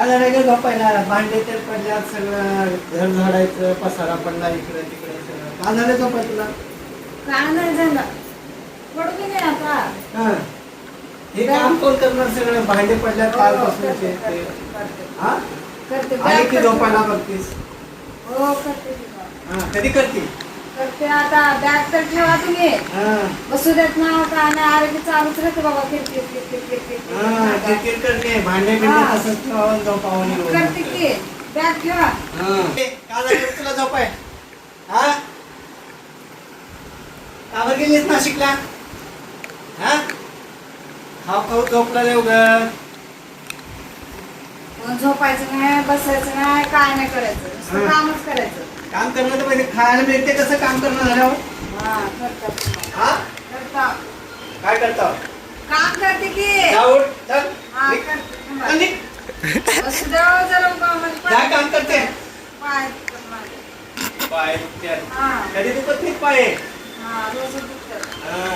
काय झालं ग झोपायला? भांडे तर पडल्यात, सगळं घर झाडायचं, पसारा पडला इकडे तिकडे सगळं. काय झालं झोपाय तुला? काय नाही झालं, पडू की नाही आता. हा, हे काम कोण करणार? सगळं भांडे पडल्यात कालपासून ते. हा, करते आली की झोपायला बघतीस? हो करते की बा. हा, कधी करते? करते आता. बॅग तर ठेवा तुम्ही, हा बसू देत ना का नाही. अरे की चालूच राहते बाबा, किरकिर हा, किरकिर करते. भांडे बिंडे तसंच ठेवावं, झोपावं निघून. करते की. बॅग ठेवा. काय झालं तुला झोपाय? हा, कावर गेलीस नाशिकला? हा, खाऊ खाऊ झोपला उगाच. मग झोपायचं नाही, बसायचं नाही, काय नाही करायचं, नुसतं कामच करायचं. काम करणं तर पाहिजे. खायला मिळते कसं काम करणं झाल्यावर? हा करतात. हा, करता काय करता? काम करते की. जा उठ, चल. हा निघ. करते. चल, निघ. बसू द्यावं जरा उभा, म्हणजे काय काम करते? पाय दुखतात माझे. पाय दुखत्यात. हा कधी दुखत नाही पाय? हा रोज दुखतात. हा.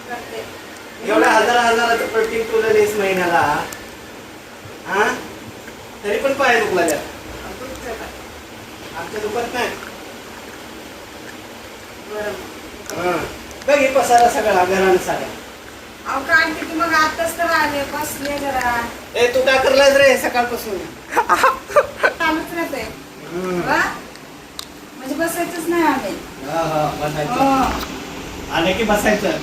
करते. एवढ्या हजाराचं प्रोटीन तुला लेस महिन्याला, हा, तरी पण पाय दुखला त्या. दुखतात. आमच्या दुखत नाही. बरं. हा, बघ हे पसारा सगळा घरानं साड्या. अहो काढते की, मग आताच तर आले, बसले जरा. ए तू काय करलास रे सकाळपासून? चालूच राहते. वा? म्हणजे बसायचंच नाही आम्ही. हा, बसायचं. हो. आले की बसायचं.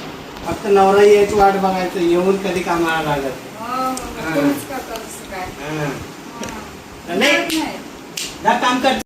फक्त नवरा यायची वाट बघायचं, येऊन कधी कामाला लागत. हो, तुम्हीच करता तसं काय. हा. हा. नाही नाही. जा काम कर.